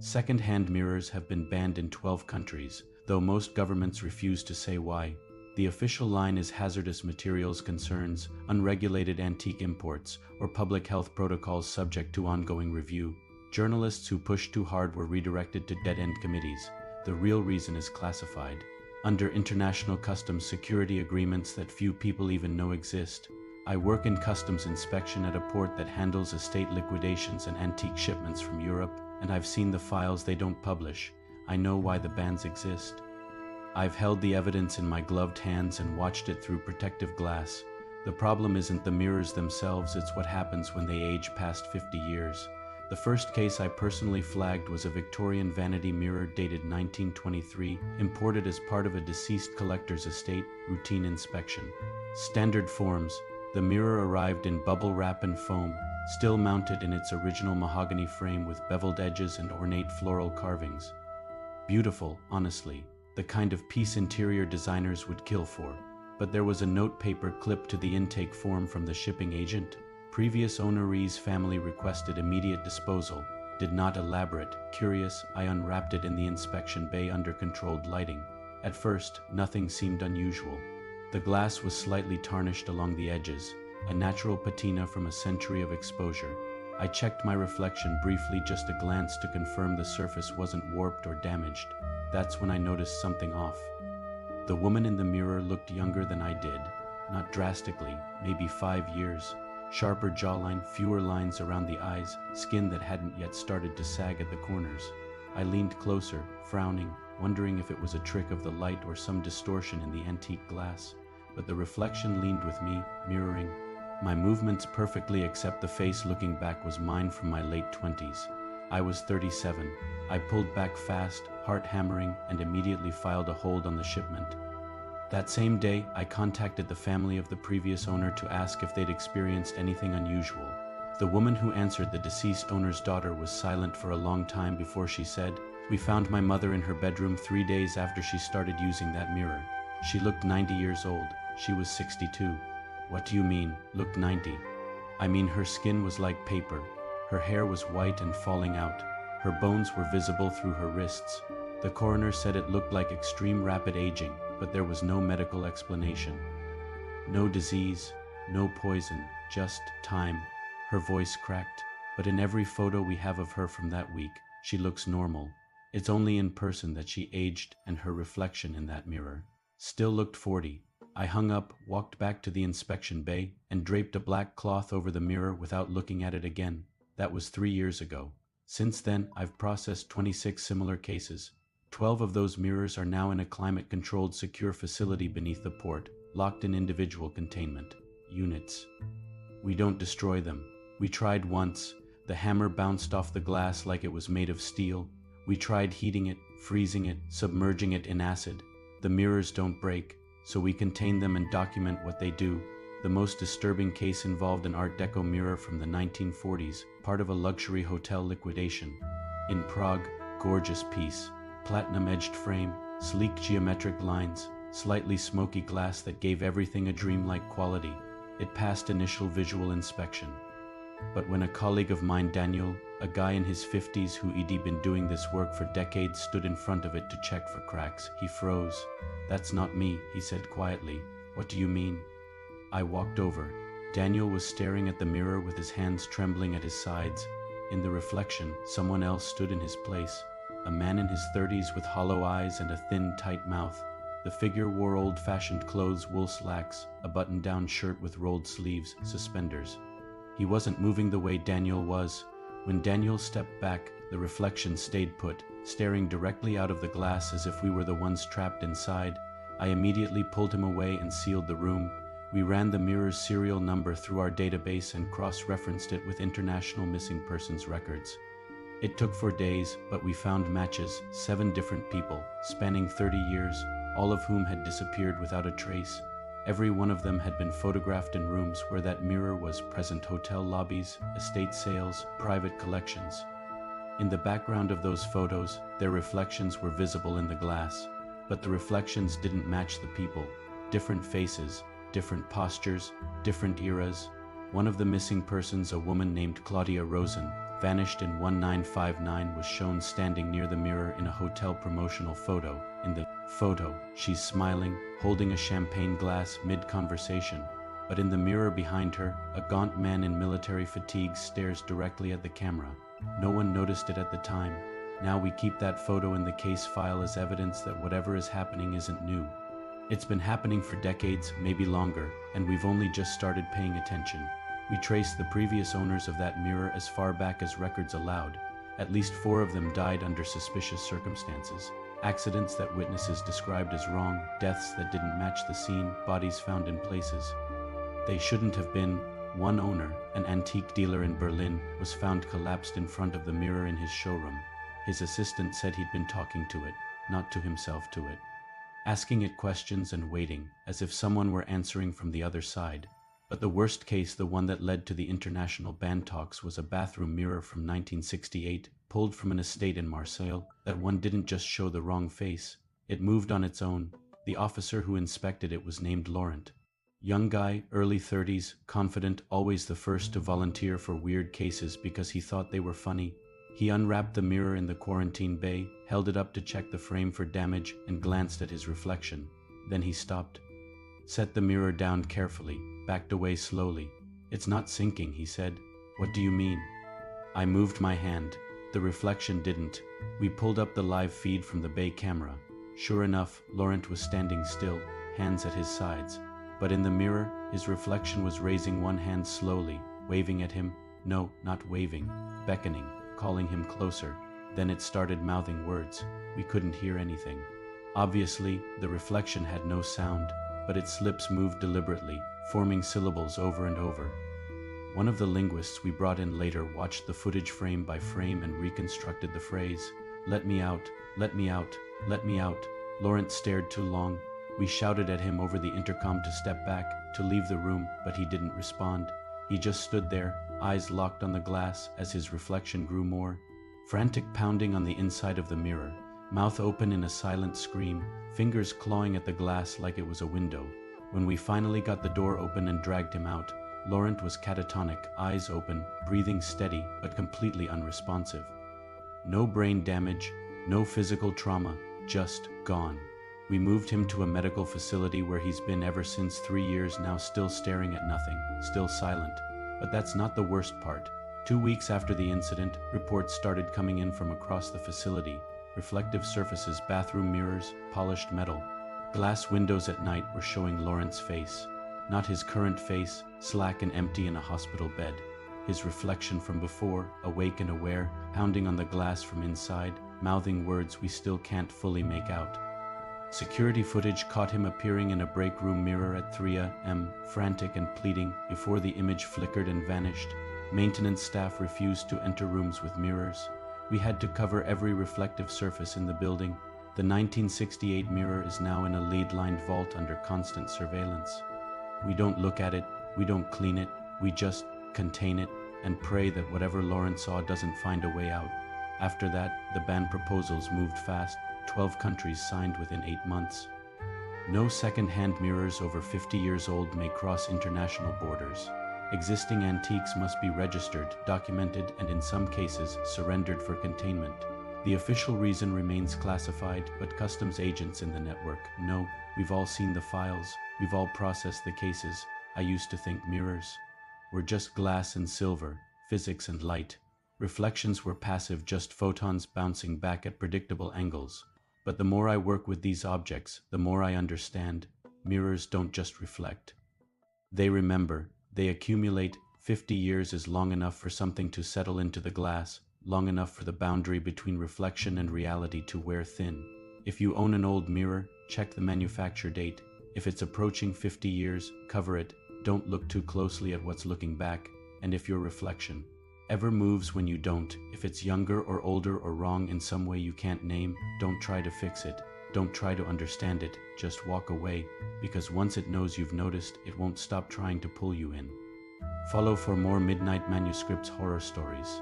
Second-hand mirrors have been banned in 12 countries, though most governments refuse to say why. The official line is hazardous materials concerns, unregulated antique imports, or public health protocols subject to ongoing review. Journalists who pushed too hard were redirected to dead-end committees. The real reason is classified. Under international customs security agreements that few people even know exist. I work in customs inspection at a port that handles estate liquidations and antique shipments from Europe, and I've seen the files they don't publish. I know why the bans exist. I've held the evidence in my gloved hands and watched it through protective glass. The problem isn't the mirrors themselves, it's what happens when they age past 50 years. The first case I personally flagged was a Victorian vanity mirror dated 1923, imported as part of a deceased collector's estate, routine inspection. Standard forms. The mirror arrived in bubble wrap and foam, still mounted in its original mahogany frame with beveled edges and ornate floral carvings. Beautiful, honestly. The kind of piece interior designers would kill for. But there was a note paper clipped to the intake form from the shipping agent. Previous owneree's family requested immediate disposal. Did not elaborate. Curious, I unwrapped it in the inspection bay under controlled lighting. At first, nothing seemed unusual. The glass was slightly tarnished along the edges, a natural patina from a century of exposure. I checked my reflection briefly, just a glance to confirm the surface wasn't warped or damaged. That's when I noticed something off. The woman in the mirror looked younger than I did. Not drastically, maybe 5 years. Sharper jawline, fewer lines around the eyes, skin that hadn't yet started to sag at the corners. I leaned closer, frowning, wondering if it was a trick of the light or some distortion in the antique glass. But the reflection leaned with me, mirroring my movements perfectly, except the face looking back was mine from my late 20s. I was 37. I pulled back fast, heart hammering, and immediately filed a hold on the shipment. That same day, I contacted the family of the previous owner to ask if they'd experienced anything unusual. The woman who answered, the deceased owner's daughter, was silent for a long time before she said, "We found my mother in her bedroom 3 days after she started using that mirror. She looked 90 years old. She was 62. What do you mean, looked 90? I mean her skin was like paper. Her hair was white and falling out. Her bones were visible through her wrists. The coroner said it looked like extreme rapid aging, but there was no medical explanation. No disease, no poison, just time." Her voice cracked. "But in every photo we have of her from that week, she looks normal. It's only in person that she aged, and her reflection in that mirror still looked 40. I hung up, walked back to the inspection bay, and draped a black cloth over the mirror without looking at it again. That was 3 years ago. Since then, I've processed 26 similar cases. 12 of those mirrors are now in a climate-controlled secure facility beneath the port, locked in individual containment units. We don't destroy them. We tried once. The hammer bounced off the glass like it was made of steel. We tried heating it, freezing it, submerging it in acid. The mirrors don't break, so we contain them and document what they do. The most disturbing case involved an Art Deco mirror from the 1940s, part of a luxury hotel liquidation. In Prague, gorgeous piece. Platinum-edged frame, sleek geometric lines, slightly smoky glass that gave everything a dreamlike quality. It passed initial visual inspection. But when a colleague of mine, Daniel, a guy in his 50s who'd been doing this work for decades, stood in front of it to check for cracks, he froze. "That's not me," he said quietly. "What do you mean?" I walked over. Daniel was staring at the mirror with his hands trembling at his sides. In the reflection, someone else stood in his place. A man in his 30s with hollow eyes and a thin, tight mouth. The figure wore old-fashioned clothes, wool slacks, a button-down shirt with rolled sleeves, suspenders. He wasn't moving the way Daniel was. When Daniel stepped back, the reflection stayed put, staring directly out of the glass as if we were the ones trapped inside. I immediately pulled him away and sealed the room. We ran the mirror's serial number through our database and cross-referenced it with international missing persons records. It took 4 days, but we found matches, 7 different people, spanning 30 years, all of whom had disappeared without a trace. Every one of them had been photographed in rooms where that mirror was present: hotel lobbies, estate sales, private collections. In the background of those photos, their reflections were visible in the glass, but the reflections didn't match the people. Different faces, different postures, different eras. One of the missing persons, a woman named Claudia Rosen, vanished in 1959, was shown standing near the mirror in a hotel promotional photo. In the photo, she's smiling, holding a champagne glass mid-conversation. But in the mirror behind her, a gaunt man in military fatigues stares directly at the camera. No one noticed it at the time. Now we keep that photo in the case file as evidence that whatever is happening isn't new. It's been happening for decades, maybe longer, and we've only just started paying attention. We traced the previous owners of that mirror as far back as records allowed. At least 4 of them died under suspicious circumstances. Accidents that witnesses described as wrong, deaths that didn't match the scene, bodies found in places they shouldn't have been. One owner, an antique dealer in Berlin, was found collapsed in front of the mirror in his showroom. His assistant said he'd been talking to it, not to himself to it. Asking it questions and waiting, as if someone were answering from the other side. But the worst case, the one that led to the international ban talks, was a bathroom mirror from 1968, pulled from an estate in Marseille. That one didn't just show the wrong face, it moved on its own. The officer who inspected it was named Laurent. Young guy, early 30s, confident, always the first to volunteer for weird cases because he thought they were funny. He unwrapped the mirror in the quarantine bay, held it up to check the frame for damage, and glanced at his reflection. Then he stopped. Set the mirror down carefully, backed away slowly. "It's not sinking," he said. "What do you mean?" I moved my hand. The reflection didn't. We pulled up the live feed from the bay camera. Sure enough, Laurent was standing still, hands at his sides. But in the mirror, his reflection was raising one hand slowly, waving at him. No, not waving, beckoning, calling him closer. Then it started mouthing words. We couldn't hear anything. Obviously, the reflection had no sound, but its lips moved deliberately, forming syllables over and over. One of the linguists we brought in later watched the footage frame by frame and reconstructed the phrase, "Let me out, let me out, let me out." Laurent stared too long. We shouted at him over the intercom to step back, to leave the room, but he didn't respond. He just stood there, eyes locked on the glass as his reflection grew more. Frantic pounding on the inside of the mirror, mouth open in a silent scream, fingers clawing at the glass like it was a window. When we finally got the door open and dragged him out, Laurent was catatonic, eyes open, breathing steady, but completely unresponsive. No brain damage, no physical trauma, just gone. We moved him to a medical facility where he's been ever since, 3 years now, still staring at nothing, still silent. But that's not the worst part. 2 weeks after the incident, reports started coming in from across the facility. Reflective surfaces, bathroom mirrors, polished metal. Glass windows at night were showing Laurent's face. Not his current face, slack and empty in a hospital bed. His reflection from before, awake and aware, pounding on the glass from inside, mouthing words we still can't fully make out. Security footage caught him appearing in a break room mirror at 3 a.m., frantic and pleading, before the image flickered and vanished. Maintenance staff refused to enter rooms with mirrors. We had to cover every reflective surface in the building. The 1968 mirror is now in a lead-lined vault under constant surveillance. We don't look at it, we don't clean it, we just contain it and pray that whatever Laurent saw doesn't find a way out. After that, the ban proposals moved fast. 12 countries signed within 8 months. No second-hand mirrors over 50 years old may cross international borders. Existing antiques must be registered, documented, and in some cases, surrendered for containment. The official reason remains classified, but customs agents in the network know. We've all seen the files, we've all processed the cases. I used to think mirrors were just glass and silver, physics and light. Reflections were passive, just photons bouncing back at predictable angles. But the more I work with these objects, the more I understand. Mirrors don't just reflect. They remember, they accumulate. 50 years is long enough for something to settle into the glass, long enough for the boundary between reflection and reality to wear thin. If you own an old mirror, check the manufacture date. If it's approaching 50 years, cover it. Don't look too closely at what's looking back. And if your reflection ever moves when you don't, if it's younger or older or wrong in some way you can't name, don't try to fix it. Don't try to understand it, just walk away, because once it knows you've noticed, it won't stop trying to pull you in. Follow for more Midnight Manuscripts horror stories.